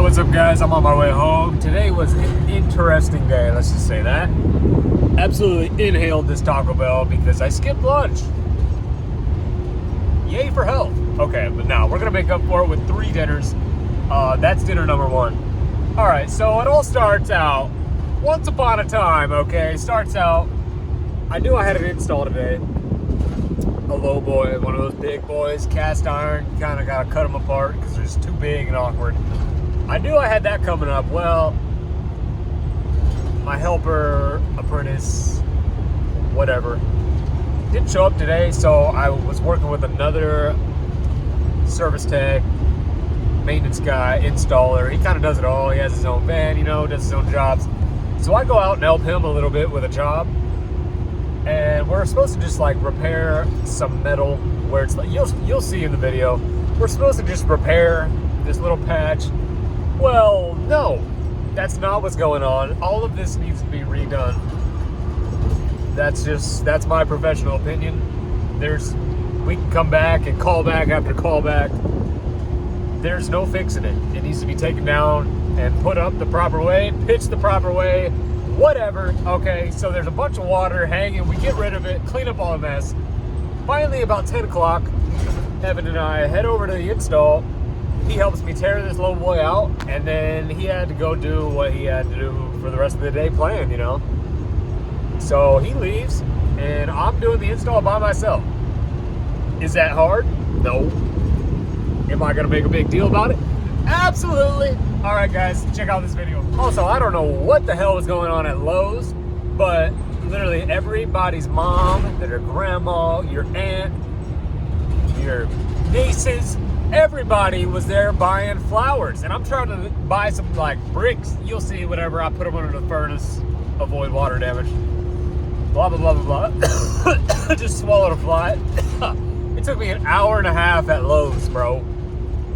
what's up guys? I'm on my way home. Today was an interesting day, let's just say that. Absolutely inhaled this Taco Bell because I skipped lunch. Yay for health. Okay, but now we're gonna make up for it with 3 dinners. That's dinner number 1. All right, so it all starts out, once upon a time, okay? Starts out, I knew I had an install today. A low boy, one of those big boys, cast iron. You kind of gotta cut them apart because they're just too big and awkward. I knew I had that coming up. Well, my helper, apprentice, whatever, didn't show up today, so I was working with another service tech, maintenance guy, installer. He kind of does it all. He has his own van, you know, does his own jobs. So I go out and help him a little bit with a job. And we're supposed to just like repair some metal where it's like, you'll see in the video, we're supposed to just repair this little patch. Well, no, that's not what's going on. All of this needs to be redone. That's my professional opinion. We can come back and call back after call back. There's no fixing it. It needs to be taken down and put up the proper way, pitched the proper way, whatever. Okay, so there's a bunch of water hanging. We get rid of it, clean up all the mess. Finally, about 10 o'clock, Evan and I head over to the install. He helps me tear this little boy out, and then he had to go do what he had to do for the rest of the day planned, you know? So he leaves, and I'm doing the install by myself. Is that hard? No. Am I gonna make a big deal about it? Absolutely. All right, guys, check out this video. Also, I don't know what the hell was going on at Lowe's, but literally everybody's mom, their grandma, your aunt, your nieces, everybody was there buying flowers. And I'm trying to buy some like bricks. You'll see whatever. I put them under the furnace, avoid water damage. Blah, blah, blah, blah, blah. Just swallowed a fly. It took me an hour and a half at Lowe's, bro.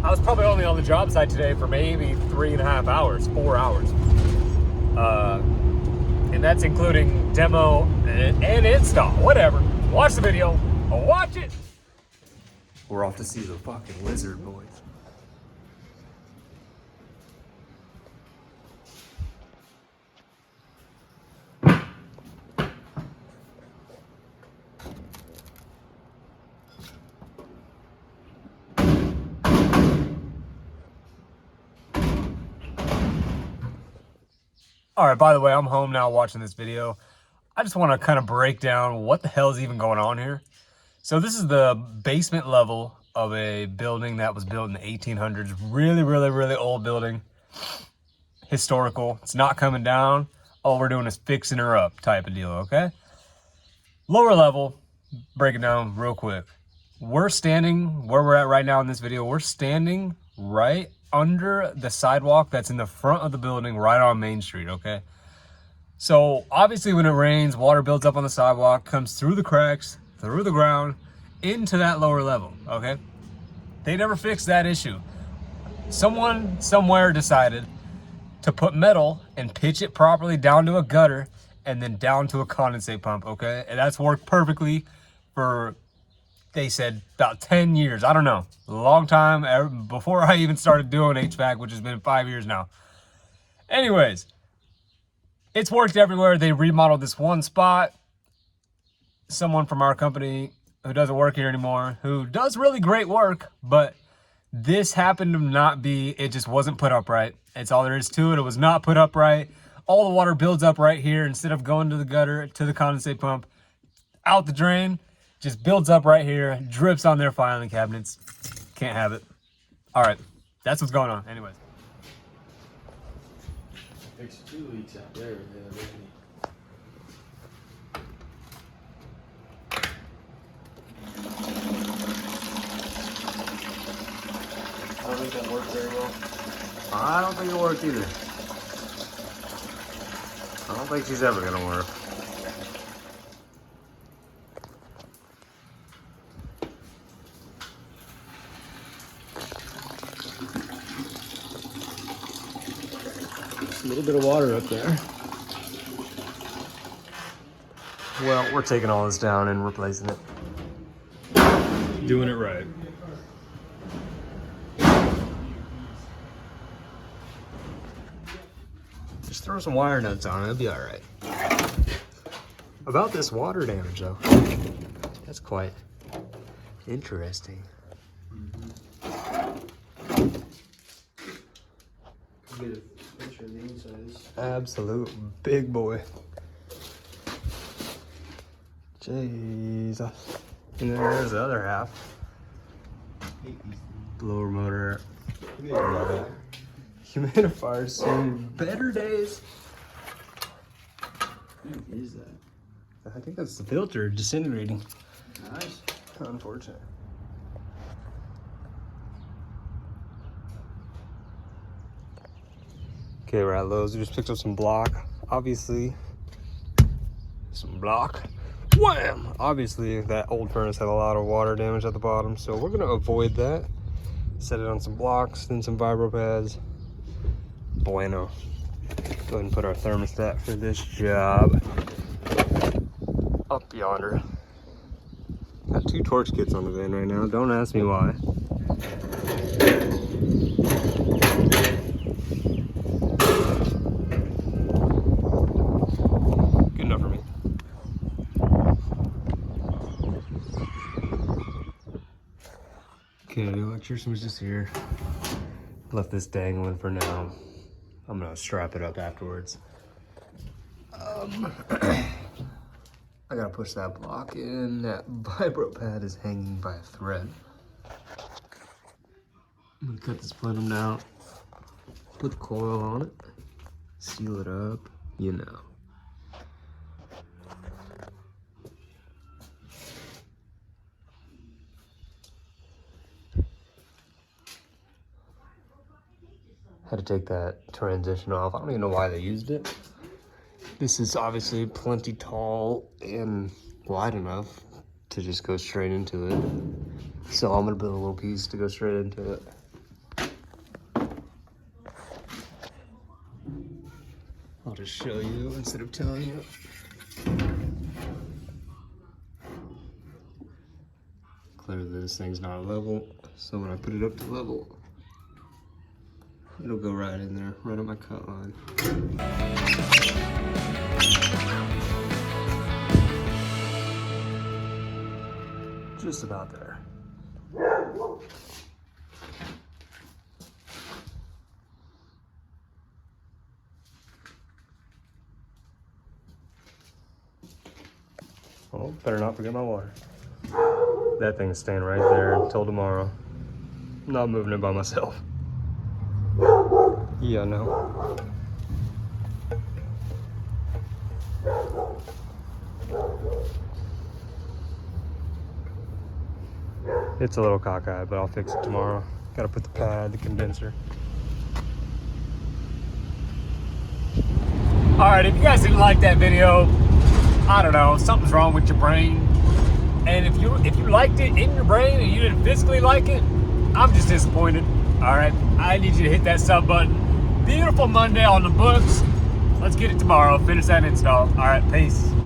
I was probably only on the job site today for maybe 3.5 hours, 4 hours. And that's including demo and install, whatever. Watch the video, watch it. We're off to see the fucking lizard boys. All right, by the way, I'm home now watching this video. I just want to kind of break down what the hell is even going on here. So this is the basement level of a building that was built in the 1800s. Really, really, really old building. Historical. It's not coming down. All we're doing is fixing her up type of deal, okay? Lower level, break it down real quick. We're standing where we're at right now in this video. We're standing right under the sidewalk that's in the front of the building right on Main Street, okay? So obviously when it rains, water builds up on the sidewalk, comes through the cracks, through the ground, into that lower level, okay? They never fixed that issue. Someone somewhere decided to put metal and pitch it properly down to a gutter and then down to a condensate pump, okay? And that's worked perfectly for, they said, about 10 years. I don't know, a long time, before I even started doing HVAC, which has been 5 years now. Anyways, it's worked everywhere. They remodeled this one spot. Someone from our company who doesn't work here anymore, who does really great work, but this happened to not be, it just wasn't put up right. That's all there is to it. It was not put up right. All the water builds up right here instead of going to the gutter, to the condensate pump, out the drain. Just builds up right here, drips on their filing cabinets. Can't have it. All right, that's what's going on. Anyways. There's 2 leaks out there. I don't think that worked very well. I don't think it'll work either. I don't think she's ever gonna work. A little bit of water up there. Well, we're taking all this down and replacing it. Doing it right. Just throw some wire nuts on it, it'll be all right. About this water damage though, that's quite interesting. Get a picture of the insides. Absolute big boy. Jesus. And then there's the other half. Blower motor. Humidifiers seen better days. What is that? I think that's the filter disintegrating. Nice. Unfortunate. Okay, we're at Lowe's. We just picked up some block. Obviously, some block. Wham! Obviously, that old furnace had a lot of water damage at the bottom, so we're gonna avoid that. Set it on some blocks, then some vibro pads. Bueno. Go ahead and put our thermostat for this job up yonder. Got 2 torch kits on the van right now. Don't ask me why. Good enough for me. Okay, the electrician was just here. Left this dangling for now. I'm gonna strap it up afterwards. I gotta push that block in. That vibro pad is hanging by a thread. I'm gonna cut this plenum down, put the coil on it, seal it up, you know. Had to take that transition off. I don't even know why they used it. This is obviously plenty tall and wide enough to just go straight into it. So I'm gonna build a little piece to go straight into it. I'll just show you instead of telling you. Clearly this thing's not level, so when I put it up to level, it'll go right in there, right on my cut line. Just about there. Oh, better not forget my water. That thing's staying right there until tomorrow. I'm not moving it by myself. Yeah, no. It's a little cockeyed, but I'll fix it tomorrow. Gotta put the pad, the condenser. Alright, if you guys didn't like that video, I don't know, something's wrong with your brain. And if you liked it in your brain and you didn't physically like it, I'm just disappointed. Alright, I need you to hit that sub button. Beautiful Monday on the books. Let's get it tomorrow. Finish that install. Alright, peace.